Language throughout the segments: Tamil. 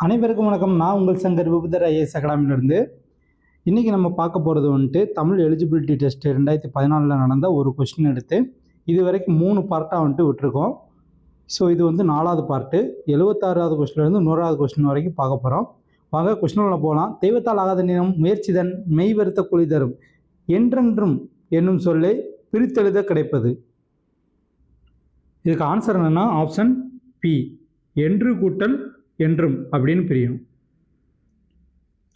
அனைவருக்கும் வணக்கம். நான் உங்கள் சங்கர் விபுதர் ஐஏஎஸ் அகாடமியிலிருந்து. இன்றைக்கி நம்ம பார்க்க போகிறது வந்துட்டு தமிழ் எலிஜிபிலிட்டி டெஸ்ட் 2014 நடந்த ஒரு கொஸ்டின் எடுத்து இது வரைக்கும் 3 பார்ட்டாக வந்துட்டு விட்டுருக்கோம். ஸோ இது வந்து 4வது பார்ட்டு. 76வது கொஸ்டின்லேருந்து 100வது கொஸ்டின் வரைக்கும் பார்க்க போகிறோம். வாங்க கொஸ்டினில் போகலாம். தெய்வத்தால் ஆகாத நிலம் முயற்சிதன் மெய் வருத்த குழி தரும் என்றென்றும் என்னும் சொல்லை பிரித்தெழுத கிடைப்பது. இதுக்கு ஆன்சர் என்னென்னா ஆப்ஷன் பி, என்று கூட்டல் என்றும் அப்படின்னு பிரியும்.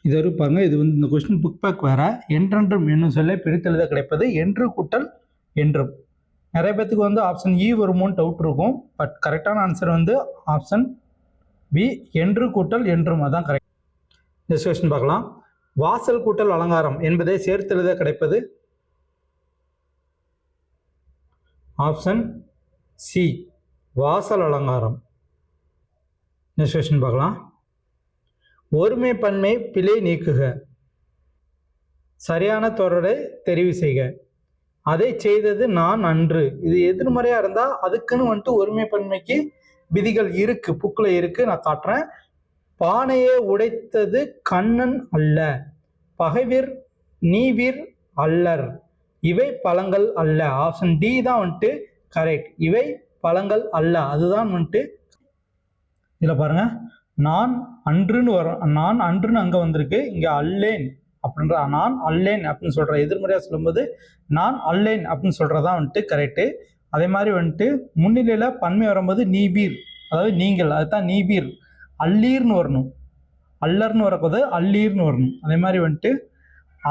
இது இருப்பாங்க. இது வந்து இந்த கொஸ்டின் புக் பேக் வேற. என்றென்றும் என்னும் சொல்லை பிரித்தெழுத கிடைப்பது என்று கூட்டல் என்றும். நிறைய பேத்துக்கு வந்து ஆப்ஷன் இ வருமோன்னு டவுட் இருக்கும். பட் கரெக்டான ஆன்சர் வந்து ஆப்ஷன் பி, என்று கூட்டல் என்றும். அதான் கரெக்ட். நெக்ஸ்ட் கொஸ்டின் பார்க்கலாம். வாசல் கூட்டல் அலங்காரம் என்பதை சேர்த்தெழுத கிடைப்பது. ஆப்ஷன் சி, வாசல் அலங்காரம். நெக்ஸ்ட் கொஸ்டின் பார்க்கலாம். ஒருமை பன்மை பிழை நீக்குக, சரியான தொடரை தெரிவு செய்க, அதை செய்தது நான் அன்று. இது எதிர்மறையாக இருந்தால் அதுக்குன்னு வந்துட்டு ஒருமை பன்மைக்கு விதிகள் இருக்கு, புக்கில் இருக்கு, நான் காட்டுறேன். பானையை உடைத்தது கண்ணன் அல்ல, பகைவீர் நீவீர் அல்லர், இவை பழங்கள் அல்ல. ஆப்ஷன் டி தான் வந்துட்டு கரெக்ட். இவை பழங்கள் அல்ல, அதுதான் வந்துட்டு. இதில் பாருங்க, நான் அன்றுன்னு வரும். நான் அன்றுன்னு அங்கே வந்திருக்கு, இங்கே அல்லேன் அப்படின்ற நான் அல்லேன் அப்படின்னு சொல்கிற எதிர்மறையாக சொல்லும்போது நான் அல்லேன் அப்படின்னு சொல்கிறதான் வந்துட்டு கரெக்டு. அதே மாதிரி வந்துட்டு முன்னிலையில் பன்மை வரும்போது நீபீர், அதாவது நீங்கள், அதுதான் நீபீர். அல்லீர்னு வரணும், அல்லர்னு வரப்போது அல்லீர்னு வரணும். அதே மாதிரி வந்துட்டு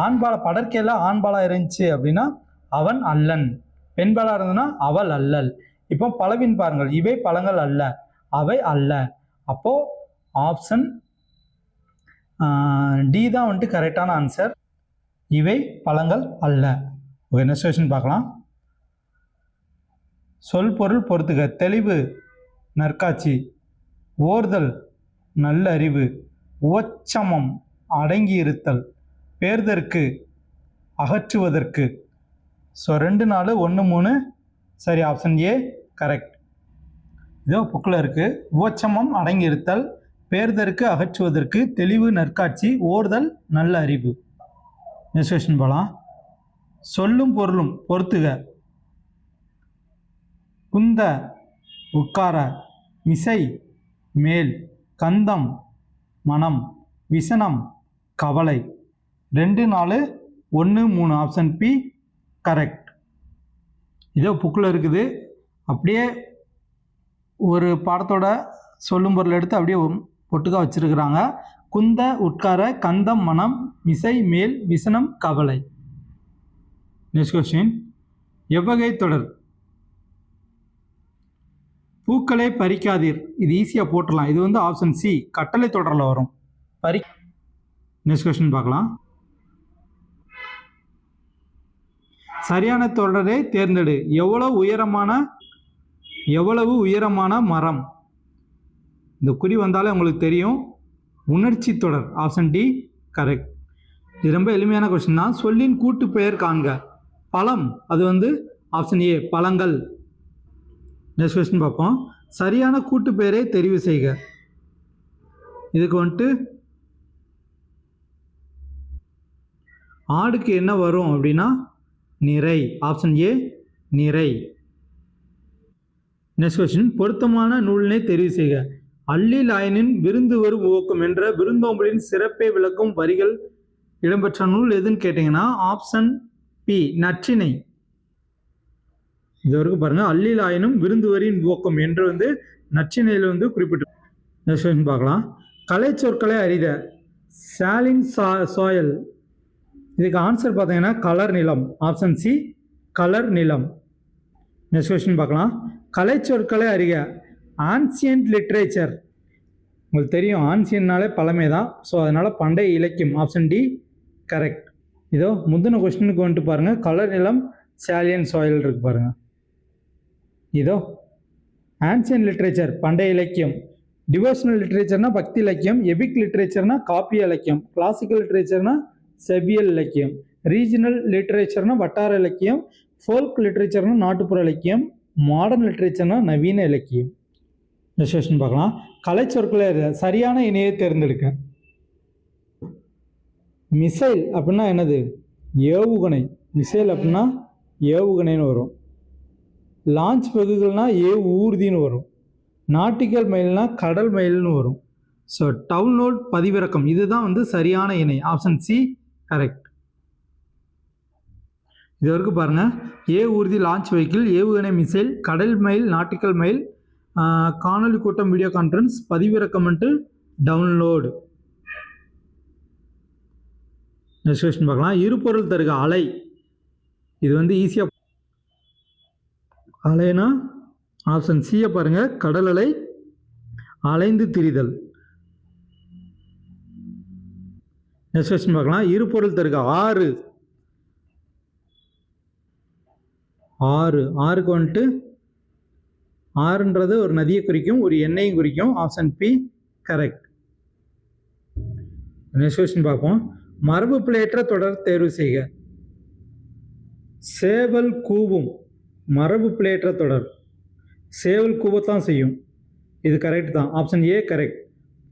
ஆண்பால படற்கையில் ஆண்பாலாக இருந்துச்சு அப்படின்னா அவன் அல்லன், பெண்பாலாக இருந்ததுன்னா அவள் அல்லல். இப்போ பலவின் பாருங்கள், இவை பழங்கள் அல்ல, அவை அல்ல. அப்போது ஆப்ஷன் டி தான் வந்துட்டு கரெக்டான ஆன்சர். இவை பழங்கள் அல்ல. ஓகே, நெக்ஸ்ட் கொஸ்டின் பார்க்கலாம். சொல் பொருள் பொறுத்துக. தெளிவு நற்காட்சி, ஓர்தல் நல்லறிவு, உவச்சமம் அடங்கி இருத்தல், பேர்தற்கு அகற்றுவதற்கு. ஸோ 2 4 1 3 சரி. Option A correct. இதோ புக்கில் இருக்குது. உவச்சமம் அடங்கி இருத்தல், பேர்தற்கு அகற்றுவதற்கு, தெளிவு நற்காட்சி, ஓர்தல் நல்ல அறிவு. நெக்ஸ்ட் கொஸ்டின் போகலாம். சொல்லும் பொருளும் பொறுத்துக. குந்த உட்கார, மிசை மேல், கந்தம் மனம், விசனம் கவலை. 2 4 1 3 ஆப்ஷன் பி கரெக்ட். இதோ புக்கில் இருக்குது. அப்படியே ஒரு பாடத்தோட சொல்லும் பொருள் எடுத்து அப்படியே பொட்டுக்கா வச்சிருக்கிறாங்க. குந்த உட்கார, கந்தம் மனம், மிசை மேல், விசனம் கவலை. Next question. எவ்வகை தொடர். பூக்களை பறிக்காதீர், இது ஈஸியாக போட்டுடலாம். இது வந்து ஆப்ஷன் சி, கட்டளை தொடரில் வரும். நெக்ஸ்ட் கொஸ்டின் பார்க்கலாம். சரியான தொடரை தேர்ந்தெடு. எவ்வளவு உயரமான மரம். இந்த குறி வந்தாலே உங்களுக்கு தெரியும். உணர்ச்சி தொடர். Option D correct. இது ரொம்ப எளிமையான கொஸ்டின் தான். சொல்லின் கூட்டு பெயர் காண்க. பழம், அது வந்து ஆப்ஷன் ஏ பழங்கள். நெக்ஸ்ட் கொஸ்டின் பார்ப்போம். சரியான கூட்டு பெயரை தெரிவு செய்க. இதுக்கு வந்துட்டு ஆடுக்கு என்ன வரும் அப்படின்னா நிறை. ஆப்ஷன் ஏ நிறை. Next question. பொருத்தமான நூலினை தெரிவு செய்க. அல்லில் ஆயனின் விருந்து வரும் ஊக்கம் என்ற விருந்தோம்பலின் சிறப்பை விளக்கும் வரிகள் இடம்பெற்ற நூல் எதுன்னு கேட்டிங்கன்னா ஆப்ஷன் பி நற்றிணை. இது வரைக்கும் பாருங்கள். அல்லில் ஆயனும் விருந்து வரின் ஊக்கம் என்று வந்து நற்றிணையில் வந்து குறிப்பிட்டு. நெக்ஸ்ட் கொஸ்டின் பார்க்கலாம். கலை சொற்களை அறித. சாலின் சாயல். இதுக்கு ஆன்சர் பார்த்தீங்கன்னா கலர் நிலம். ஆப்ஷன் சி கலர் நிலம். நெக்ஸ்ட் கொஸ்டின் பார்க்கலாம். கலை சொற்களை அறிக. Ancient literature. உங்களுக்கு தெரியும் ஆன்சியன்னாலே பழமை தான். ஸோ அதனால் பண்டைய இலக்கியம். Option D correct. இதோ முந்தின கொஸ்டினுக்கு வந்துட்டு பாருங்கள். கலர் நிலம், சாலியன் சாயில் இருக்கு பாருங்கள். இதோ ஆன்சியன்ட் லிட்ரேச்சர் பண்டைய இலக்கியம். டிவோஷனல் லிட்ரேச்சர்னா பக்தி இலக்கியம். எபிக் லிட்ரேச்சர்னா காப்பிய இலக்கியம். கிளாசிக்கல் லிட்ரேச்சர்னா செவ்வியல் இலக்கியம். ரீஜனல் லிட்ரேச்சர்னா வட்டார இலக்கியம். ஃபோல்க் லிட்ரேச்சர்னா நாட்டுப்புற இலக்கியம். மாடர்ன் லிட்ரேச்சர்னா நவீன இலக்கியம். நெக்ஸ்ட் கொஸ்டின் பார்க்கலாம். கலை சொற்களை சரியான இணையை தேர்ந்தெடுக்க. மிசைல் அப்படின்னா என்னது? ஏவுகணை. மிசைல் அப்படின்னா ஏவுகணைன்னு வரும். லான்ச் வெகுகள்னா ஊர்தின்னு வரும். நாட்டிக்கல் மைல்னா கடல் மயில்னு வரும். ஸோ டவுன்லோட் பதிவிறக்கம் இதுதான் வந்து சரியான இணை. Option C correct. இது வரைக்கும் பாருங்கள். ஊர்தி, லான்ச் வெஹிக்கிள், ஏவுகணை, மிசைல், கடல் மயில், நாட்டிக்கல் மயில், காணொலி கூட்டம், வீடியோ கான்ஃபரன்ஸ், பதிவிறக்கம் டவுன்லோடு. நெக்ஸ்ட் கொஸ்டின் பார்க்கலாம். இருபொருள் தருக அலை. இது வந்து ஈஸியாக அலைனா ஆப்ஷன் சியை பாருங்கள். கடல் அலை, அலைந்து திரிதல். நெக்ஸ்ட் கொஸ்டின் பார்க்கலாம். இருபொருள் தருக ஆறு. ஆறுக்கு வந்துட்டு ஆறுன்றது ஒரு நதியை குறிக்கும், ஒரு எண்ணெயும் குறிக்கும். Option B correct. Next question பார்ப்போம். மரபு பிழையற்ற தொடர் தேர்வு செய்க. சேவல் கூவும். மரபு பிழையற்ற தொடர். சேவல் கூவத்தான் செய்யும். இது கரெக்ட் தான். Option A correct.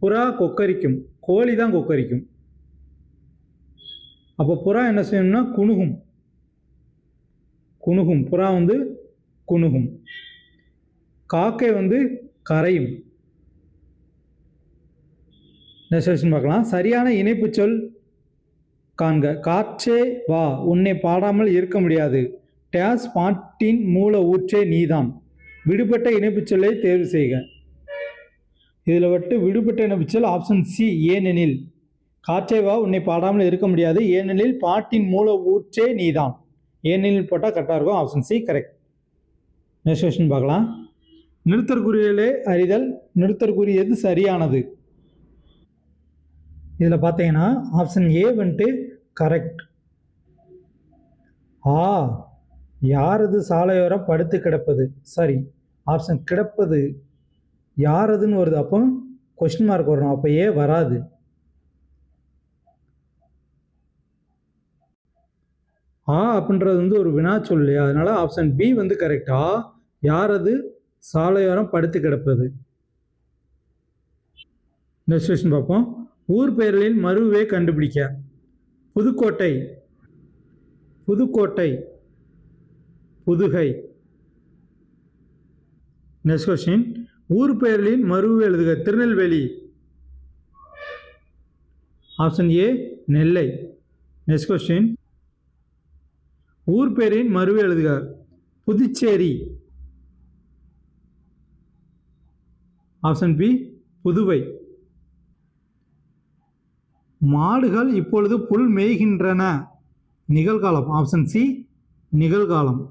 புறா கொக்கரிக்கும். கோழி தான் கொக்கரிக்கும். அப்போ புறா என்ன செய்யணும்னா குணுகும். புறா வந்து குணுகும். காக்கை வந்து கரையும். நெக்ஸ்ட் கொஸ்டின் பார்க்கலாம். சரியான இணைப்பு சொல் காண்க. காற்றே வா, உன்னை பாடாமல் இருக்க முடியாது. டேஸ் பாட்டின் மூல ஊற்றே நீதான். விடுபட்ட இணைப்பு சொல்லை தேர்வு செய்க. இதில் விடுபட்ட இணைப்பு சொல் ஆப்ஷன் சி ஏனெனில். காற்றே வா, உன்னை பாடாமல் இருக்க முடியாது. ஏனெனில் பாட்டின் மூல ஊற்றே நீதான். ஏனெனில் போட்டால் கரெக்டாக இருக்கும். Option C correct. Next question பார்க்கலாம். நிறுத்தற்குறியிலே அறிதல். நிறுத்தற்குரியது சரியானது. இதில் பார்த்தீங்கன்னா ஆப்ஷன் ஏ வந்துட்டு கரெக்ட். யாரது சாலையோரம் படுத்து கிடப்பது. சரி, ஆப்ஷன் கிடப்பது யாரதுன்னு வருது. அப்போ கொஸ்டின் மார்க் வரணும். அப்போ ஏ வராது. அப்படின்றது வந்து ஒரு வினா சொல் இல்லையா, அதனால ஆப்ஷன் பி வந்து கரெக்டா. யாரது சாலையோரம் படுத்து கிடப்பது. நெக்ஸ்ட் கொஸ்டின் பார்ப்போம். ஊர் பெயர்களின் மறுவை கண்டுபிடிக்க. புதுக்கோட்டை, புதுகை. Next question. ஊர் பெயர்களின் மறுவை எழுதுக. Tirunelveli. Option A Nellai. Next question. ஊர் பெயரின் மறுவை எழுதுக. புதுச்சேரி. Option B Puduvai. மாடுகள் இப்பொழுது புல் மேய்கின்றன. நிகழ்காலம். ஆப்ஷன் சி நிகழ்காலம்.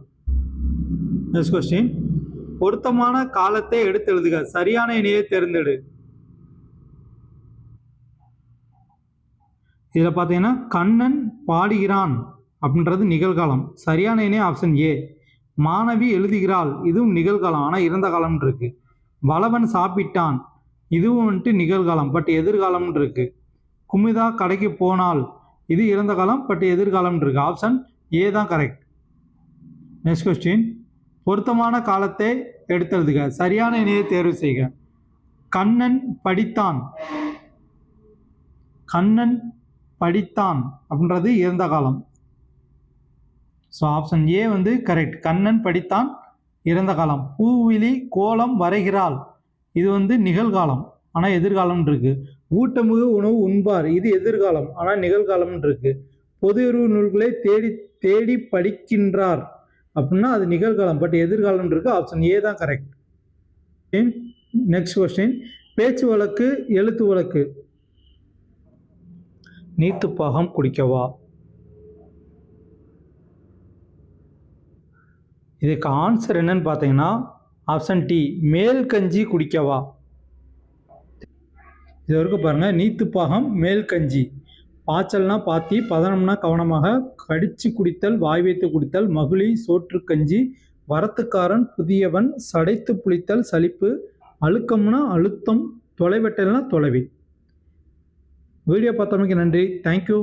Next question. பொருத்தமான காலத்தை எடுத்து எழுதுக. சரியான இணையை தேர்ந்தெடு. இதில் பார்த்தீங்கன்னா கண்ணன் பாடுகிறான் அப்படின்றது நிகழ்காலம். சரியான இணை ஆப்ஷன் ஏ. மாணவி எழுதுகிறாள், இதுவும் நிகழ்காலம், ஆனால் இறந்த காலம் இருக்கு. வளவன் சாப்பிட்டான், இதுவும் வந்துட்டு நிகழ்காலம், பட் எதிர்காலம் இருக்கு. குமுதா கடைக்கு போனால், இது இறந்த காலம், பட் எதிர்காலம் இருக்கு. ஆப்ஷன் ஏ தான் கரெக்ட். Next question. பொருத்தமான காலத்தை எடுத்தெழுதுக. சரியான இணையை தேர்வு செய்க. கண்ணன் படித்தான். அப்படின்றது இறந்த காலம். ஸோ ஆப்ஷன் ஏ வந்து கரெக்ட். கண்ணன் படித்தான் இறந்த காலம். பூவிலி கோலம் வரைகிறாள், இது வந்து நிகழ்காலம், ஆனால் எதிர்காலம் இருக்கு. ஊட்டமிகு உணவு உண்பார், இது எதிர்காலம், ஆனால் நிகழ்காலம் இருக்கு. பொது அறிவு நூல்களை தேடி தேடி படிக்கின்றார் அப்படின்னா அது நிகழ்காலம், பட் எதிர்காலம் இருக்கு. ஆப்ஷன் ஏ தான் கரெக்ட். Next question. பேச்சு வழக்கு, எழுத்து வழக்கு. நீத்துப்பாகம் குடிக்கவா. இதுக்கு ஆன்சர் என்னன்னு பார்த்தீங்கன்னா ஆப்ஷன் டி மேல் கஞ்சி குடிக்கவா. இது வரைக்கும் பாருங்கள். நீத்துப்பாகம், மேல் கஞ்சி. பாய்ச்சல்னா பாத்தி, பதனம்னா கவனமாக, கடிச்சு குடித்தல், வாய் வைத்து குடித்தல், மகுளி, சோற்று கஞ்சி, வரத்துக்காரன், புதியவன், சடைத்து புளித்தல், சலிப்பு, அழுக்கம்னா அழுத்தம், தொலைவெட்டல்னா தொலைவில். வீடியோ பார்த்தமைக்கு நன்றி. தேங்க்யூ.